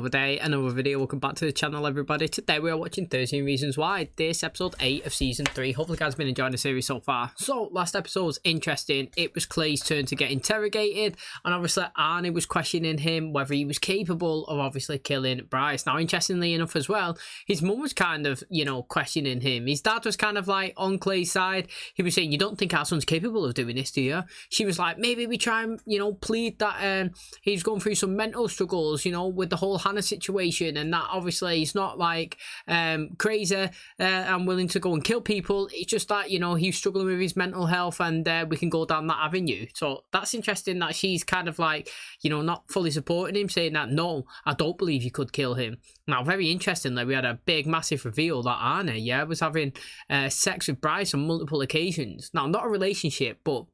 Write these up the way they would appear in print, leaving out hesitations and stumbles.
Another day, another video. Welcome back to the channel, everybody. Today we are watching 13 Reasons Why. This episode 8 of season 3. Hopefully you guys have been enjoying the series so far. So last episode was interesting. It was Clay's turn to get interrogated, and obviously Arnie was questioning him whether he was capable of obviously killing Bryce. Now interestingly enough as well, his mum was kind of, you know, questioning him. His dad was kind of like on Clay's side. He was saying, you don't think our son's capable of doing this, do you? She was like, maybe we try and, you know, plead that he's going through some mental struggles, you know, with the whole Hannah situation, and that obviously he's not like crazy and willing to go and kill people. It's just that, you know, he's struggling with his mental health, and we can go down that avenue. So that's interesting that she's kind of like, you know, not fully supporting him, saying that no, I don't believe you could kill him. Now very interestingly, we had a big massive reveal that Arnie was having sex with Bryce on multiple occasions. Now not a relationship, but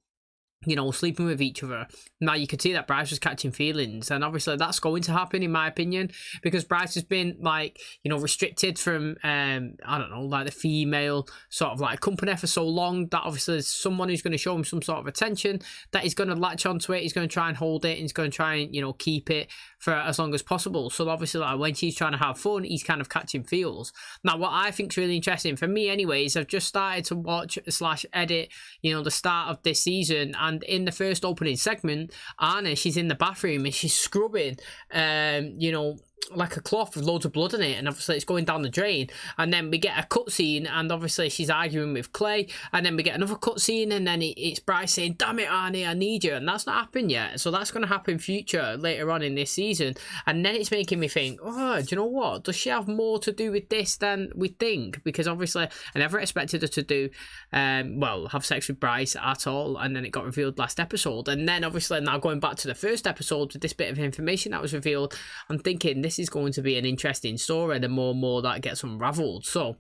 you know, sleeping with each other. Now you could see that Bryce was catching feelings, and obviously that's going to happen in my opinion, because Bryce has been like, you know, restricted from I don't know, like the female sort of like company for so long that obviously there's someone who's going to show him some sort of attention, that he's going to latch onto it, he's going to try and hold it, and he's going to try and, you know, keep it for as long as possible. So obviously like when she's trying to have fun, he's kind of catching feels. Now what I think is really interesting for me anyways, I've just started to watch / edit, you know, the start of this season, and in the first opening segment, Anna, she's in the bathroom and she's scrubbing you know, like a cloth with loads of blood in it, and obviously it's going down the drain. And then we get a cutscene, and obviously she's arguing with Clay, and then we get another cutscene, and then it's Bryce saying, damn it Arnie, I need you, and that's not happened yet. So that's going to happen future later on in this season. And then it's making me think, oh, do you know what, does she have more to do with this than we think? Because obviously I never expected her to do well, have sex with Bryce at all, and then it got revealed last episode. And then obviously now going back to the first episode with this bit of information that was revealed, I'm thinking this is going to be an interesting story the more and more that gets unraveled. So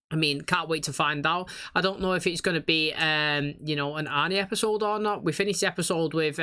I mean, can't wait to find out. I don't know if it's going to be, you know, an Arnie episode or not. We finished the episode with,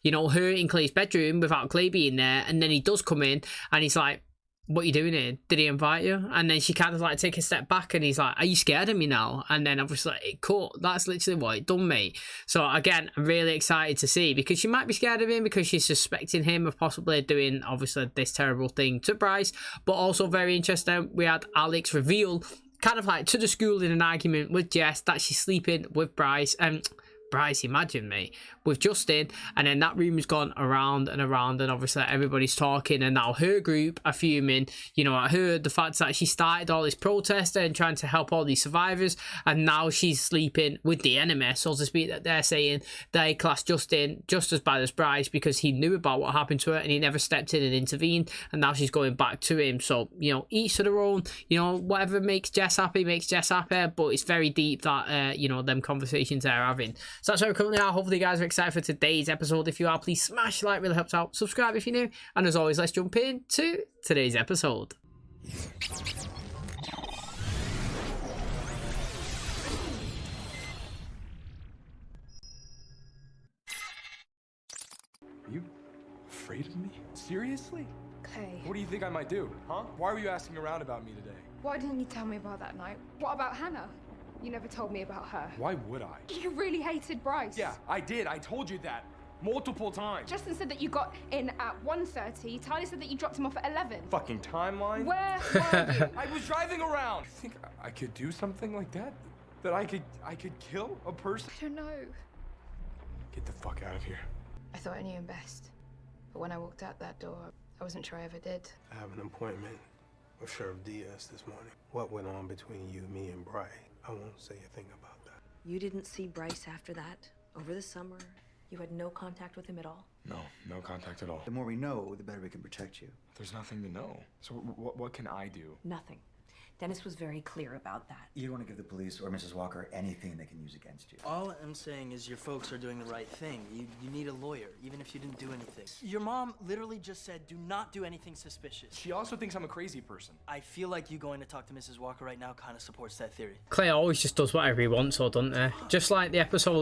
you know, her in Clay's bedroom without Clay being there, and then he does come in and he's like, what are you doing here? Did he invite you? And then she kind of like take a step back, and he's like, are you scared of me now? And then obviously it cut. That's literally what it done, mate. So again, I'm really excited to see, because she might be scared of him because she's suspecting him of possibly doing obviously this terrible thing to Bryce. But also very interesting, we had Alex reveal kind of like to the school in an argument with Jess that she's sleeping with Bryce, and Bryce, imagine me, with Justin. And then that rumor's gone around and around, and obviously everybody's talking, and now her group are fuming, you know, I heard the fact that she started all this protest and trying to help all these survivors, and now she's sleeping with the enemy, so to speak, that they're saying they class Justin just as bad as Bryce because he knew about what happened to her and he never stepped in and intervened, and now she's going back to him. So, you know, each to their own, you know, whatever makes Jess happy makes Jess happy, but it's very deep that you know, them conversations they're having. So that's where we currently are. Hopefully you guys are excited for today's episode. If you are, please smash like, really helps out. Subscribe if you're new, and as always, let's jump into today's episode. Are you afraid of me? Seriously? Clay, What do you think I might do, huh? Why were you asking around about me today? why didn't you tell me about that night? What about Hannah? You never told me about her. Why would I? You really hated Bryce. Yeah, I did. I told you that multiple times. Justin said that you got in at 1:30. Tali said that you dropped him off at 11. Fucking timeline. Where were you? I was driving around. You think I could do something like that? That I could kill a person? I don't know. Get the fuck out of here. I thought I knew him best. But when I walked out that door, I wasn't sure I ever did. I have an appointment with Sheriff Diaz this morning. What went on between you, me, and Bryce? I won't say a thing about that. You didn't see Bryce after that? Over the summer? You had no contact with him at all? No contact at all. The more we know, the better we can protect you. There's nothing to know. So what can I do? Nothing. Dennis was very clear about that. You don't want to give the police or Mrs. Walker anything they can use against you. All I'm saying is your folks are doing the right thing. You need a lawyer, even if you didn't do anything. Your mom literally just said, do not do anything suspicious. She also thinks I'm a crazy person. I feel like you going to talk to Mrs. Walker right now kind of supports that theory. Clay always just does whatever he wants, or doesn't he? Just like the episode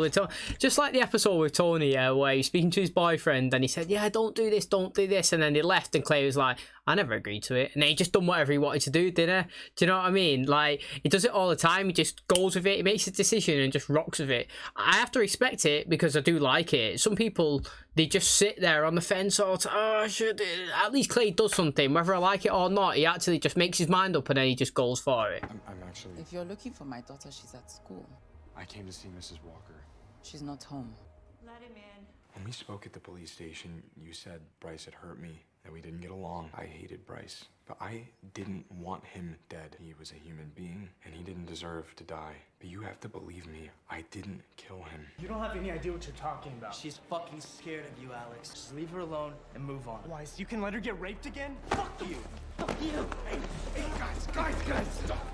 with Tony, where he's speaking to his boyfriend, and he said, yeah, don't do this, and then he left, and Clay was like, I never agreed to it. And he just done whatever he wanted to do, didn't he? Do you know what I mean? Like, he does it all the time. He just goes with it. He makes a decision and just rocks with it. I have to respect it because I do like it. Some people, they just sit there on the fence all the time. Oh, at least Clay does something. Whether I like it or not, he actually just makes his mind up and then he just goes for it. I'm actually... If you're looking for my daughter, she's at school. I came to see Mrs. Walker. She's not home. Let him in. When we spoke at the police station, you said Bryce had hurt me, that we didn't get along. I hated Bryce, but I didn't want him dead. He was a human being, and he didn't deserve to die. But you have to believe me, I didn't kill him. You don't have any idea what you're talking about. She's fucking scared of you, Alex. Just leave her alone and move on. Why, so you can let her get raped again? Fuck you! Fuck you! Hey, guys, stop!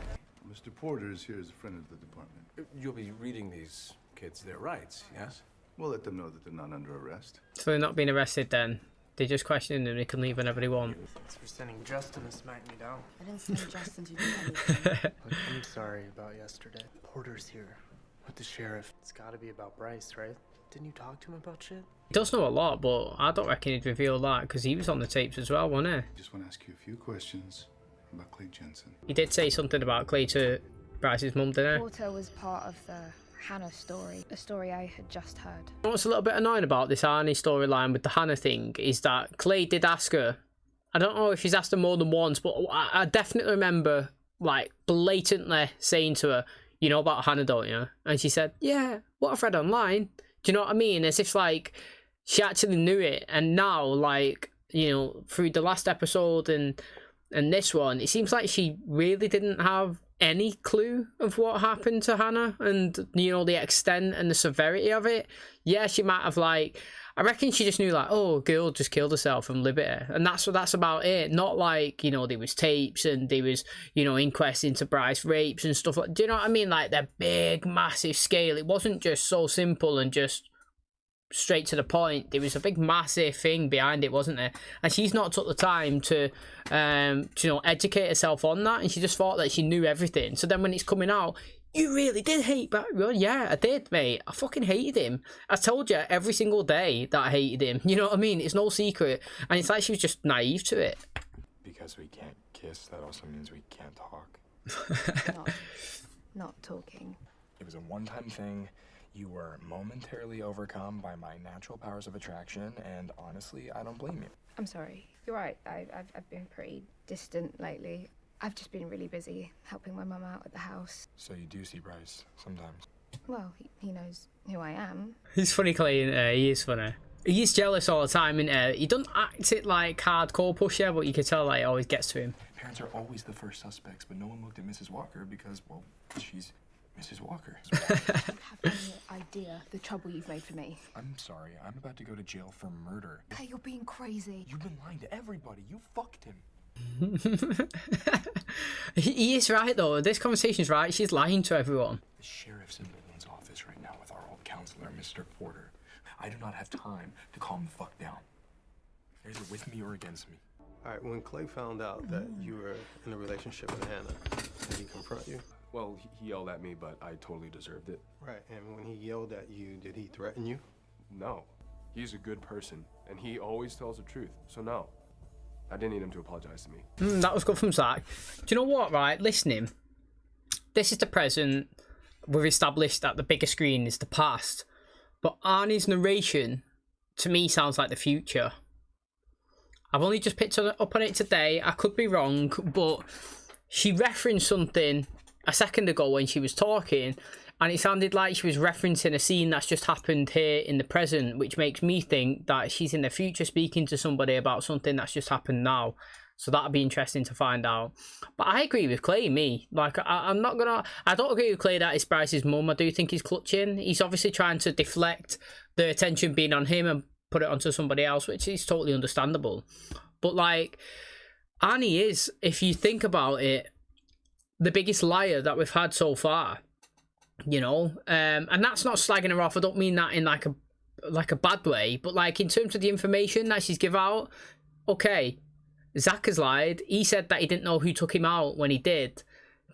Mr. Porter is here as a friend of the department. You'll be reading these kids their rights, yes? We'll let them know that they're not under arrest. So they're not being arrested then. They're just questioning them. They can leave whenever they want. Thanks for sending Justin to smack me down. I didn't send Justin to do anything. Look, I'm sorry about yesterday. Porter's here with the sheriff. It's gotta be about Bryce, right? Didn't you talk to him about shit? He does know a lot, but I don't reckon he'd reveal that because he was on the tapes as well, wasn't he? I just want to ask you a few questions about Clay Jensen. He did say something about Clay to Bryce's mum, didn't he? Porter was part of the Hannah story, a story I had just heard. What's a little bit annoying about this Arnie storyline with the Hannah thing is that Clay did ask her. I don't know if he's asked her more than once, but I definitely remember like blatantly saying to her, you know about Hannah, don't you? And she said, yeah, what I've read online. Do you know what I mean? As if like she actually knew it. And now, like, you know, through the last episode and this one, it seems like she really didn't have any clue of what happened to Hannah and, you know, the extent and the severity of it. Yeah, she might have, like, I reckon she just knew, like, oh, girl just killed herself from Liberty, and that's about it. Not like, you know, there was tapes and there was, you know, inquests into Bryce rapes and stuff like, do you know what I mean? Like, they're big, massive scale. It wasn't just so simple and just straight to the point. There was a big massive thing behind it, wasn't there? And she's not took the time to you know, educate herself on that, and she just thought that she knew everything. So then when it's coming out, you really did hate Barry. Well, yeah, I did, mate. I fucking hated him. I told you every single day that I hated him. You know what I mean? It's no secret. And it's like she was just naive to it. Because we can't kiss, that also means we can't talk. Not talking. It was a one-time thing. You were momentarily overcome by my natural powers of attraction, and honestly, I don't blame you. I'm sorry. You're right. I've been pretty distant lately. I've just been really busy helping my mum out at the house. So you do see Bryce sometimes? Well, he knows who I am. He's funny, Clay, he is funny. He is jealous all the time, and he doesn't act it like hardcore pusher, but you can tell like it always gets to him. Parents are always the first suspects, but no one looked at Mrs. Walker because, well, she's Mrs. Walker. You have any idea the trouble you've made for me? I'm sorry, I'm about to go to jail for murder. Okay, you're being crazy. You've been lying to everybody. You fucked him. He is right, though. This conversation's right. She's lying to everyone. The sheriff's in Nolan's office right now with our old counselor, Mr. Porter. I do not have time to calm the fuck down. They're either with me or against me. All right, when Clay found out that you were in a relationship with Hannah, did he confront you? Well, he yelled at me, but I totally deserved it. Right, and when he yelled at you, did he threaten you? No. He's a good person, and he always tells the truth, so no. I didn't need him to apologize to me. That was good from Zach. Do you know what, right? Listening, this is the present. We've established that the bigger screen is the past. But Arnie's narration, to me, sounds like the future. I've only just picked up on it today. I could be wrong, but she referenced something a second ago when she was talking, and it sounded like she was referencing a scene that's just happened here in the present, which makes me think that she's in the future speaking to somebody about something that's just happened now. So that'd be interesting to find out. But I agree with Clay, me. Like, I don't agree with Clay that it's Bryce's mum. I do think he's clutching. He's obviously trying to deflect the attention being on him and put it onto somebody else, which is totally understandable. But, like, Annie is, if you think about it, the biggest liar that we've had so far. You know? And that's not slagging her off. I don't mean that in, like a bad way. But, like, in terms of the information that she's give out, okay, Zach has lied. He said that he didn't know who took him out when he did.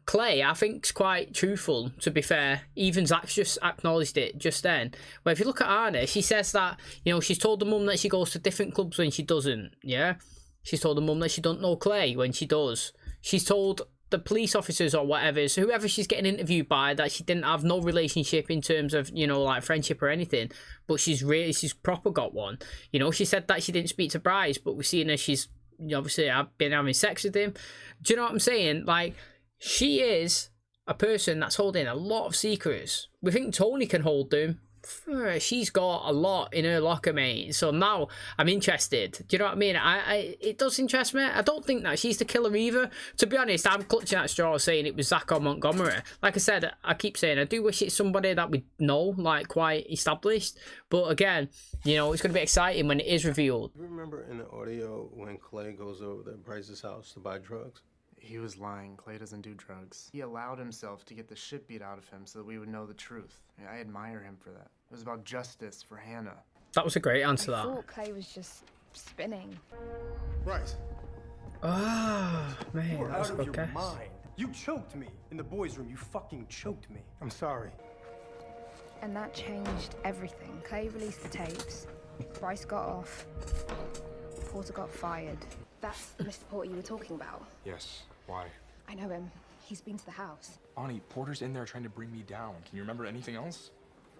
Clay, I think, is quite truthful, to be fair. Even Zach's just acknowledged it just then. But if you look at Anna, she says that, you know, she's told the mum that she goes to different clubs when she doesn't, yeah? She's told her mum that she don't know Clay when she does. She's told the police officers or whatever, so whoever she's getting interviewed by, that she didn't have no relationship in terms of, you know, like friendship or anything, but she's proper got one. You know, she said that she didn't speak to Bryce, but we've seen her, she's obviously been having sex with him. Do you know what I'm saying? Like, she is a person that's holding a lot of secrets. We think Tony can hold them. She's got a lot in her locker, mate. So now I'm interested. Do you know what I mean? It does interest me. I don't think that she's the killer either. To be honest, I'm clutching at straw saying it was Zach or Montgomery. Like I said, I keep saying I do wish it's somebody that we know, like quite established. But again, you know, it's going to be exciting when it is revealed. You remember in the audio when Clay goes over to Bryce's house to buy drugs? He was lying. Clay doesn't do drugs. He allowed himself to get the shit beat out of him so that we would know the truth. I admire him for that. It was about justice for Hannah. That was a great answer, I that. thought Clay was just spinning. Bryce. Ah, man, You're that was out of okay. your mind. You choked me. In the boys' room, you fucking choked me. I'm sorry. And that changed everything. Clay released the tapes. Bryce got off. Porter got fired. That's Mr. Porter you were talking about. Yes. Why? I know him. He's been to the house. Ani, Porter's in there trying to bring me down. Can you remember anything else?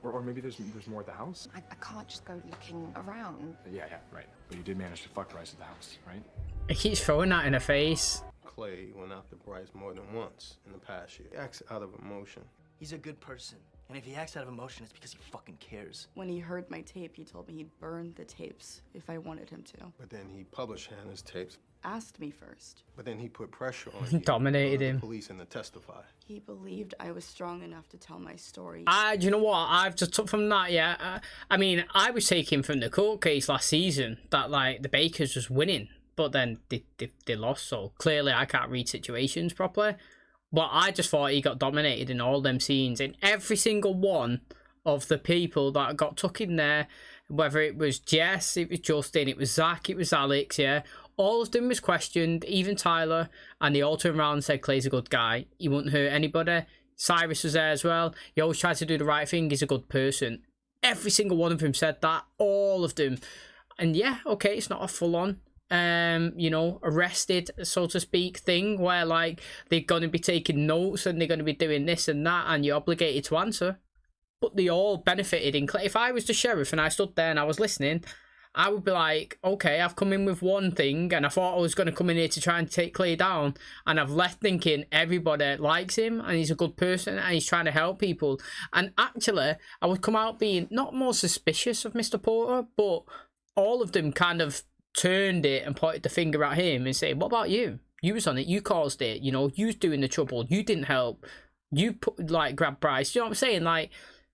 Or maybe there's more at the house? I can't just go looking around. Yeah, right. But you did manage to fuck Bryce at the house, right? He keeps throwing that in her face. Clay went after Bryce more than once in the past year. He acts out of emotion. He's a good person. And if he acts out of emotion, it's because he fucking cares. When he heard my tape, he told me he'd burn the tapes if I wanted him to. But then he published Hannah's tapes. Asked me first. But then he put pressure on you. Dominated the him. police and to testify. He believed I was strong enough to tell my story. Do you know what? I've just took from that, yeah. I mean, I was taking from the court case last season that, like, the Bakers was winning, but then they lost, so clearly I can't read situations properly. But I just thought he got dominated in all them scenes. In every single one of the people that got tucked in there, whether it was Jess, it was Justin, it was Zach, it was Alex, yeah. All of them was questioned, even Tyler, and they all turned around and said Clay's a good guy. He wouldn't hurt anybody. Cyrus was there as well. He always tried to do the right thing. He's a good person. Every single one of them said that. All of them. And yeah, okay, it's not a full-on, you know, arrested, so to speak, thing where, like, they're going to be taking notes and they're going to be doing this and that and you're obligated to answer. But they all benefited in Clay. If I was the sheriff and I stood there and I was listening, I would be like, okay, I've come in with one thing and I thought I was going to come in here to try and take Clay down, and I've left thinking everybody likes him and he's a good person and he's trying to help people. And actually, I would come out being not more suspicious of Mr. Porter, but all of them kind of turned it and pointed the finger at him and said, what about you? You was on it, you caused it, you know, you was doing the trouble, you didn't help, you grabbed Bryce. You know what I'm saying? Like,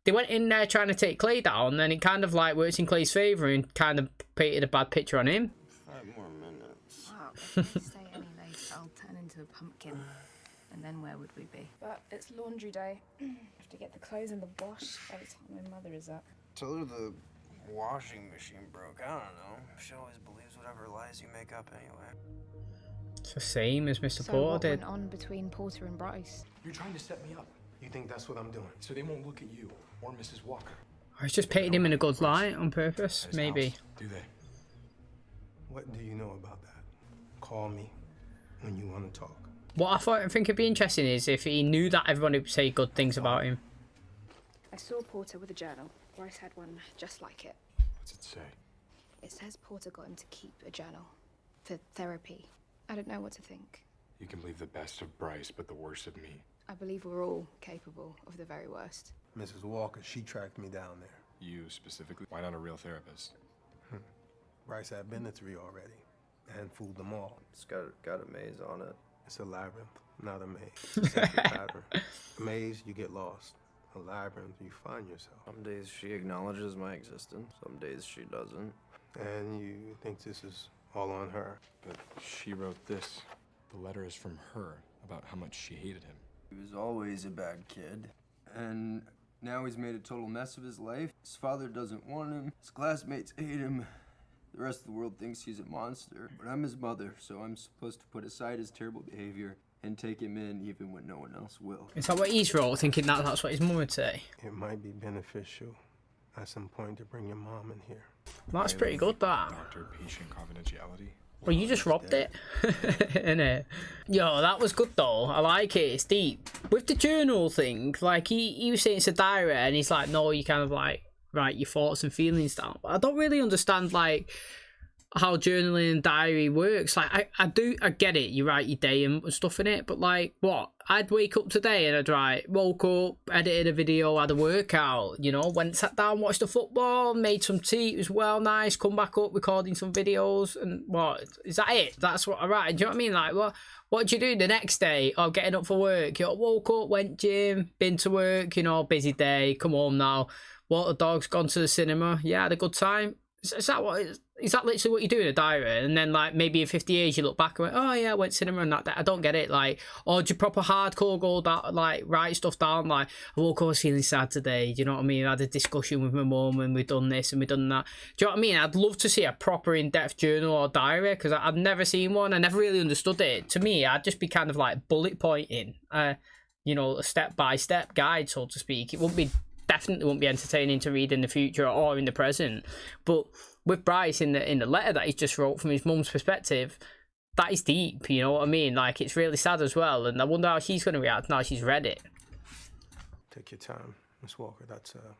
they went in there trying to take Clay down, and it kind of like worked in Clay's favour and kind of painted a bad picture on him. 5 more minutes. Wow, if I stay any later, I'll turn into a pumpkin. And then where would we be? But it's laundry day. I have to get the clothes in the wash by the time my mother is up. Tell her the washing machine broke. I don't know. She always believes whatever lies you make up anyway. It's the same as Mr. So Porter what did. went on between Porter and Bryce? You're trying to set me up. You think that's what I'm doing? So they won't look at you or Mrs. Walker. I was just painting him in a good light on purpose, At his maybe. house. Do they? What do you know about that? Call me when you want to talk. What I think would be interesting is if he knew that everyone would say good things about him. I saw Porter with a journal. Bryce had one just like it. What's it say? It says Porter got him to keep a journal for therapy. I don't know what to think. You can believe the best of Bryce, but the worst of me. I believe we're all capable of the very worst. Mrs. Walker, she tracked me down there. You specifically? Why not a real therapist? Bryce had been to 3 already and fooled them all. It's got a maze on it. It's a labyrinth, not a maze. It's a pattern. A maze, you get lost. A labyrinth, you find yourself. Some days she acknowledges my existence. Some days she doesn't. And you think this is all on her. But she wrote this. The letter is from her about how much she hated him. He was always a bad kid. And now he's made a total mess of his life. His father doesn't want him. His classmates hate him. The rest of the world thinks he's a monster. But I'm his mother, so I'm supposed to put aside his terrible behavior and take him in even when no one else will. Is that what he's wrote, thinking that that's what his mum would say? It might be beneficial at some point to bring your mom in here. That's pretty good, that. Doctor-patient confidentiality. Well, you just robbed it. Innit? Yo, that was good though. I like it. It's deep. With the journal thing, like he was saying it's a diary, and he's like, no, you kind of like write your thoughts and feelings down. But I don't really understand like how journaling and diary works. Like I get it, you write your day and stuff in it, but like what? I'd wake up today and I'd write, woke up, edited a video, had a workout, you know, went sat down, watched the football, made some tea, it was well nice, come back up, recording some videos, and what is that it? That's what I write. Do you know what I mean? Like what do you do the next day? Oh, getting up for work, you know, woke up, went gym, been to work, you know, busy day, come home now, walked the dogs, gone to the cinema, yeah, had a good time. Is that literally what you do in a diary? And then like maybe in 50 years you look back and went, oh yeah, I went cinema and that. I don't get it. Like, or do you proper hardcore go down, like write stuff down? Like, I woke up, I was feeling sad today. Do you know what I mean? I had a discussion with my mum and we've done this and we've done that. Do you know what I mean? I'd love to see a proper in-depth journal or diary because I've never seen one. I never really understood it. To me, I'd just be kind of like bullet pointing, you know, a step-by-step guide, so to speak. It definitely won't be entertaining to read in the future or in the present. But with Bryce in the letter that he just wrote from his mum's perspective, that is deep, you know what I mean? Like, it's really sad as well, and I wonder how she's going to react now she's read it. Take your time, Miss Walker. That's a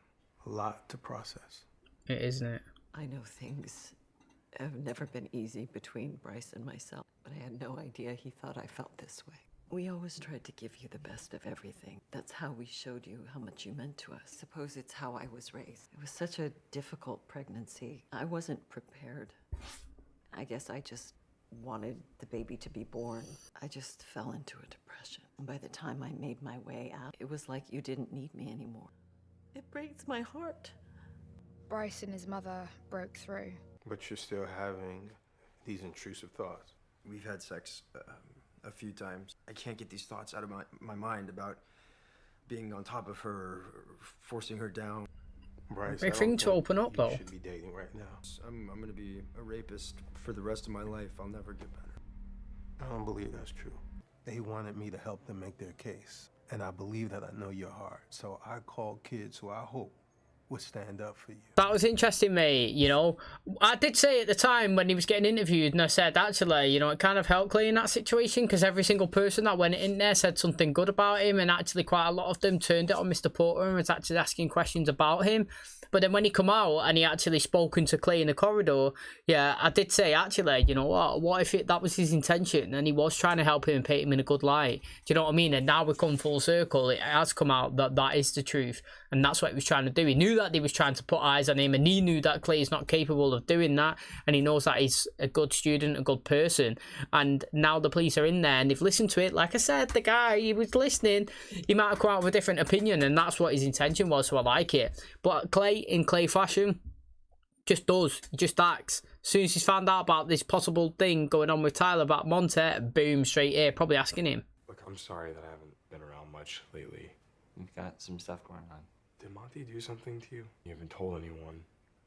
lot to process. It is, isn't it? I know things have never been easy between Bryce and myself, but I had no idea he thought I felt this way. We always tried to give you the best of everything. That's how we showed you how much you meant to us. Suppose it's how I was raised. It was such a difficult pregnancy. I wasn't prepared. I guess I just wanted the baby to be born. I just fell into a depression. And by the time I made my way out, it was like you didn't need me anymore. It breaks my heart. Bryce and his mother broke through. But you're still having these intrusive thoughts. We've had sex a few times. I can't get these thoughts out of my mind about being on top of her, or forcing her down. Bryce, Big thing to open up, though. You should be dating right now. I'm gonna be a rapist for the rest of my life. I'll never get better. I don't believe that's true. They wanted me to help them make their case, and I believe that I know your heart. So I called kids who I hope would stand up for you. That was interesting, mate. You know, I did say at the time when he was getting interviewed, and I said, actually, you know, it kind of helped Clay in that situation because every single person that went in there said something good about him, and actually quite a lot of them turned it on Mr. Porter and was actually asking questions about him. But then when he come out and he actually spoken to Clay in the corridor, yeah, I did say, actually, you know what if that was his intention and he was trying to help him and paint him in a good light? Do you know what I mean? And now we've come full circle. It has come out that that is the truth, and that's what he was trying to do. He knew that he was trying to put eyes on him, and he knew that Clay is not capable of doing that, and he knows that he's a good student, a good person. And now the police are in there and they've listened to it. Like I said, the guy, he was listening. He might have come out with a different opinion, and that's what his intention was, so I like it. But Clay, in Clay fashion, just acts. As soon as he's found out about this possible thing going on with Tyler about Monte, boom, straight here, probably asking him. Look, I'm sorry that I haven't been around much lately. We've got some stuff going on. Did Monty do something to you? You haven't told anyone.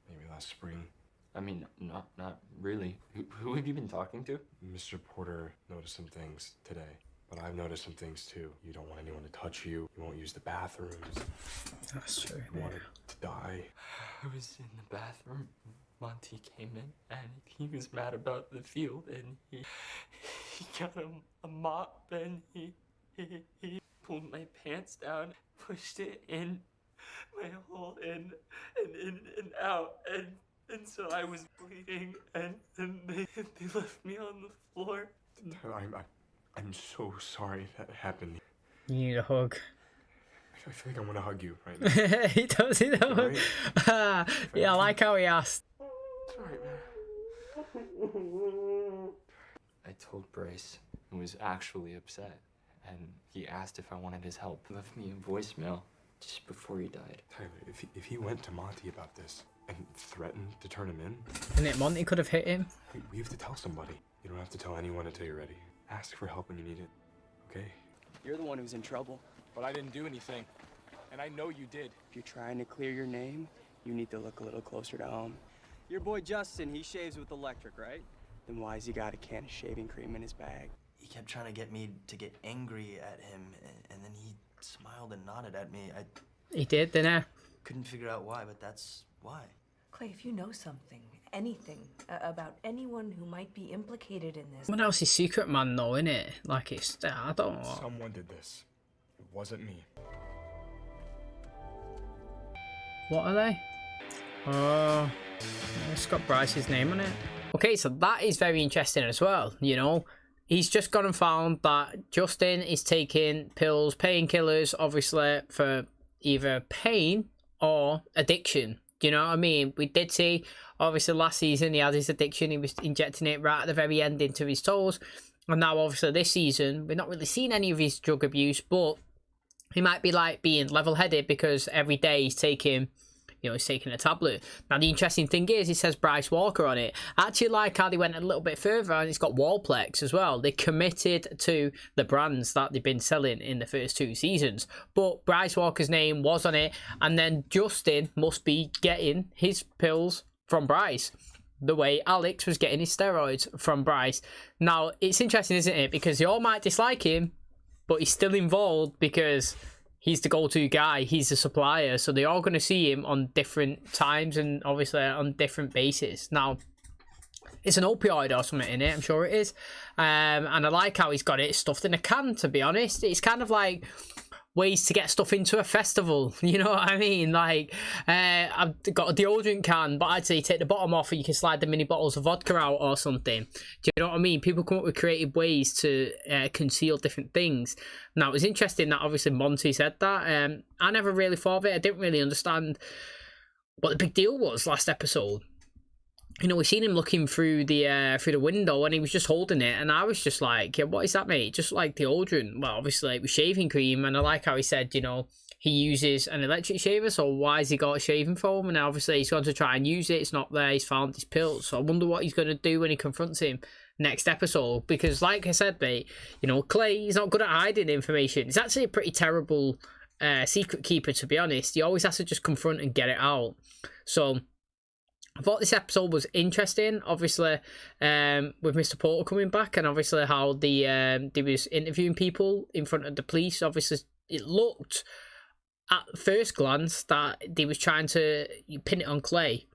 Maybe last spring. I mean, not really. Who have you been talking to? Mr. Porter noticed some things today. But I've noticed some things too. You don't want anyone to touch you. You won't use the bathrooms. That's true. You wanted to die. I was in the bathroom. Monty came in and he was mad about the field, and he got a mop and he pulled my pants down, pushed it in my hole in and out, and so I was bleeding, and then they left me on the floor. I'm so sorry that happened. You need a hug. I feel like I want to hug you right now. He does. Right? Yeah, I like how he asked. It's alright, man. I told Bryce, who was actually upset, and he asked if I wanted his help. He left me a voicemail just before he died. Tyler, if he went to Monty about this and threatened to turn him in... And it Monty could have hit him. We have to tell somebody. You don't have to tell anyone until you're ready. Ask for help when you need it, okay? You're the one who's in trouble. But I didn't do anything. And I know you did. If you're trying to clear your name, you need to look a little closer to home. Your boy Justin, he shaves with electric, right? Then why's he got a can of shaving cream in his bag? He kept trying to get me to get angry at him, and then he smiled and nodded at me. He did, didn't he? Couldn't figure out why, but that's why. Clay, if you know something anything about anyone who might be implicated in this. Someone else's secret man though, innit? Like it's, I don't know. Someone did this. It wasn't me. What are they? Oh, it's got Bryce's name on it. Okay, so that is very interesting as well, you know. He's just gone and found that Justin is taking pills, painkillers, obviously, for either pain or addiction. Do you know what I mean? We did see, obviously, last season he had his addiction. He was injecting it right at the very end into his toes. And now, obviously, this season, we're not really seeing any of his drug abuse, but he might be, like, being level-headed because every day he's taking... You know, he's taking a tablet. Now, the interesting thing is, it says Bryce Walker on it. I actually like how they went a little bit further, and it's got Wallplex as well. They committed to the brands that they've been selling in the first 2 seasons. But Bryce Walker's name was on it, and then Justin must be getting his pills from Bryce, the way Alex was getting his steroids from Bryce. Now, it's interesting, isn't it? Because they all might dislike him, but he's still involved because... he's the go-to guy, he's the supplier, so they're all going to see him on different times and obviously on different bases. Now, it's an opioid or something in it, I'm sure it is. And I like how he's got it stuffed in a can, to be honest. It's kind of like ways to get stuff into a festival, you know what I mean? Like, I've got a deodorant can, but I'd say take the bottom off and you can slide the mini bottles of vodka out or something. Do you know what I mean? People come up with creative ways to conceal different things. Now, it was interesting that obviously Monty said that. I never really thought of it. I didn't really understand what the big deal was last episode. You know, we seen him looking through the window and he was just holding it, and I was just like, yeah, what is that, mate? Just like deodorant. Well, obviously it was shaving cream, and I like how he said, you know, he uses an electric shaver, so why has he got a shaving foam? And obviously he's going to try and use it, it's not there, he's found his pills. So I wonder what he's going to do when he confronts him next episode, because like I said, mate, you know, Clay, he's not good at hiding information. He's actually a pretty terrible secret keeper, to be honest. He always has to just confront and get it out. So I thought this episode was interesting, obviously, with Mr. Porter coming back, and obviously how they was interviewing people in front of the police. Obviously, it looked at first glance that they was trying to pin it on Clay.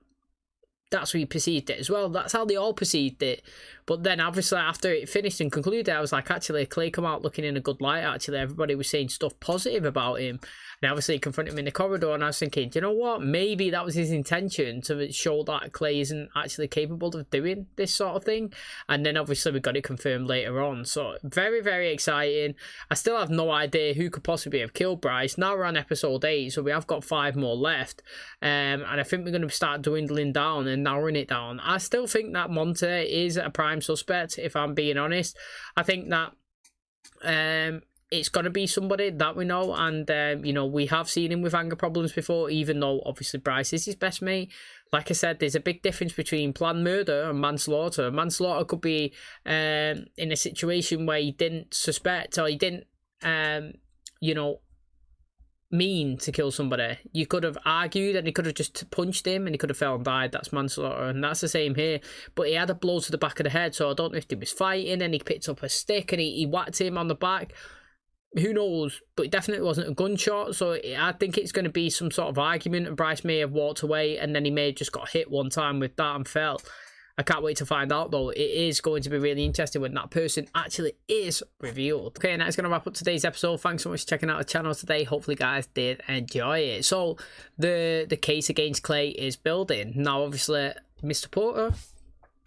That's how you perceived it as well. That's how they all perceived it. But then, obviously, after it finished and concluded, I was like, actually, Clay come out looking in a good light. Actually, everybody was saying stuff positive about him. And obviously, he confronted him in the corridor, and I was thinking, do you know what? Maybe that was his intention, to show that Clay isn't actually capable of doing this sort of thing. And then, obviously, we got it confirmed later on. So, very, very exciting. I still have no idea who could possibly have killed Bryce. Now we're on episode 8, so we have got 5 more left. And I think we're going to start dwindling down and narrowing it down. I still think that Monte is a prime suspect, if I'm being honest. I think that it's going to be somebody that we know, and you know, we have seen him with anger problems before, even though obviously Bryce is his best mate. Like I said, there's a big difference between planned murder and manslaughter. Manslaughter could be in a situation where he didn't suspect, or he didn't you know, mean to kill somebody. You could have argued and he could have just punched him and he could have fell and died. That's manslaughter, and that's the same here. But he had a blow to the back of the head, so I don't know if he was fighting and he picked up a stick and he whacked him on the back. Who knows? But it definitely wasn't a gunshot, so I think it's going to be some sort of argument, and Bryce may have walked away and then he may have just got hit one time with that and fell. I can't wait to find out, though. It is going to be really interesting when that person actually is revealed. Okay, and that's going to wrap up today's episode. Thanks so much for checking out the channel today. Hopefully, you guys did enjoy it. So, the case against Clay is building. Now, obviously, Mr. Porter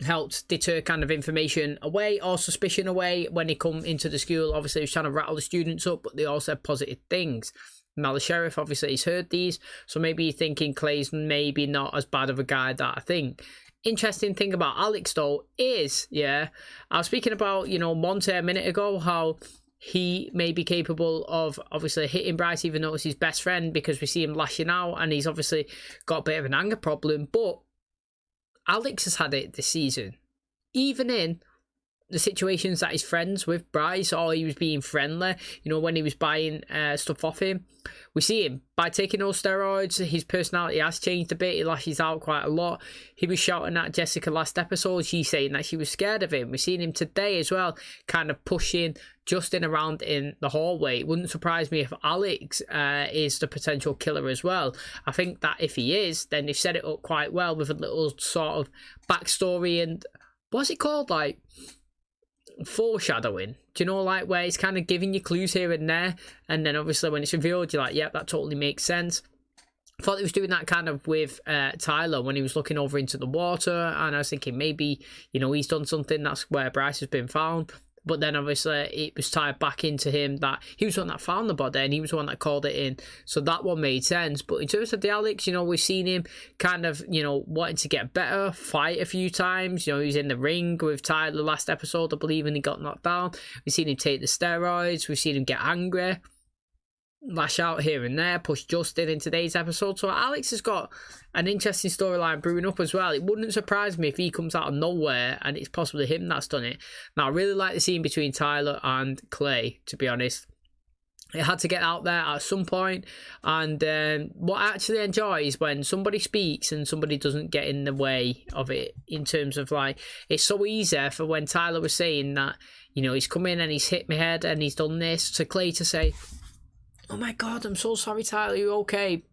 helped deter kind of information away or suspicion away when he come into the school. Obviously, he was trying to rattle the students up, but they all said positive things. Now, the sheriff, obviously, he's heard these, so maybe you're thinking Clay's maybe not as bad of a guy that I think. Interesting thing about Alex, though, is, yeah, I was speaking about, you know, Monte a minute ago, how he may be capable of obviously hitting Bryce, even though it's his best friend, because we see him lashing out and he's obviously got a bit of an anger problem. But Alex has had it this season, even in the situations that he's friends with Bryce, or he was being friendly, you know, when he was buying stuff off him. We see him, by taking those steroids, his personality has changed a bit. He lashes out quite a lot. He was shouting at Jessica last episode. She's saying that she was scared of him. We've seen him today as well, kind of pushing Justin around in the hallway. It wouldn't surprise me if Alex is the potential killer as well. I think that if he is, then they've set it up quite well with a little sort of backstory and, what's it called, like, foreshadowing. Do you know, like, where it's kind of giving you clues here and there, and then obviously when it's revealed, you're like, yep, that totally makes sense. I thought he was doing that kind of with Tyler when he was looking over into the water, and I was thinking maybe, you know, he's done something, that's where Bryce has been found. But then obviously it was tied back into him that he was the one that found the body and he was the one that called it in. So that one made sense. But in terms of the Alex, you know, we've seen him kind of, you know, wanting to get better, fight a few times. You know, he was in the ring with Tyler last episode, I believe, and he got knocked down. We've seen him take the steroids. We've seen him get angry, lash out here and there, push Justin in today's episode. So Alex has got an interesting storyline brewing up as well. It wouldn't surprise me if he comes out of nowhere and it's possibly him that's done it. Now, I really like the scene between Tyler and Clay, to be honest. It had to get out there at some point. And what I actually enjoy is when somebody speaks and somebody doesn't get in the way of it, in terms of, like, it's so easy for when Tyler was saying that, you know, he's come in and he's hit my head and he's done this, to Clay to say, oh my God, I'm so sorry, Tyler, you okay?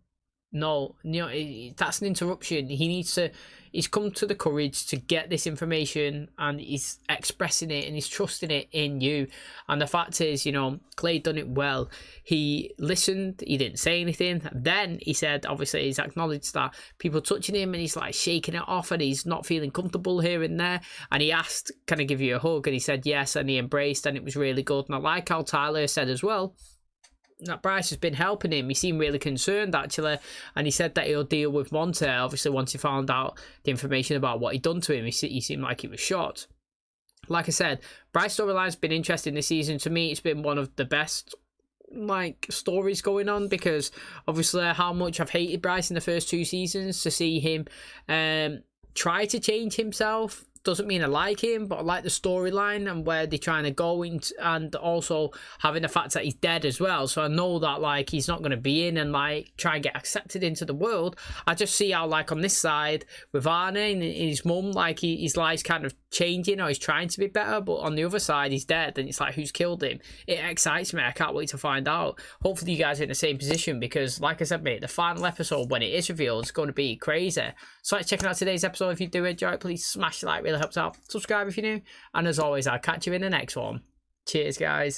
No, you know, that's an interruption. He's come to the courage to get this information and he's expressing it and he's trusting it in you. And the fact is, you know, Clay done it well. He listened, he didn't say anything. Then he said, obviously, he's acknowledged that people touching him and he's like shaking it off and he's not feeling comfortable here and there. And he asked, can I give you a hug? And he said yes, and he embraced, and it was really good. And I like how Tyler said as well that Bryce has been helping him. He seemed really concerned, actually, and he said that he'll deal with Monte, obviously, once he found out the information about what he'd done to him. He seemed like he was shocked. Like I said, Bryce storyline's been interesting this season. To me, it's been one of the best, like, stories going on, because obviously how much I've hated Bryce in the first 2 seasons, to see him try to change himself doesn't mean I like him, but I like the storyline and where they're trying to go into, and also having the fact that he's dead as well. So I know that, like, he's not going to be in and, like, try and get accepted into the world. I just see how, like, on this side with Arne and his mum, like, his life's kind of changing, or he's trying to be better, but on the other side he's dead and it's like, who's killed him? It excites me. I can't wait to find out. Hopefully you guys are in the same position, because like I said, mate, the final episode, when it is revealed, it's going to be crazy. So let's check out today's episode. If you do enjoy it, please smash the like, really helps out. Subscribe if you're new, and as always, I'll catch you in the next one. Cheers, guys.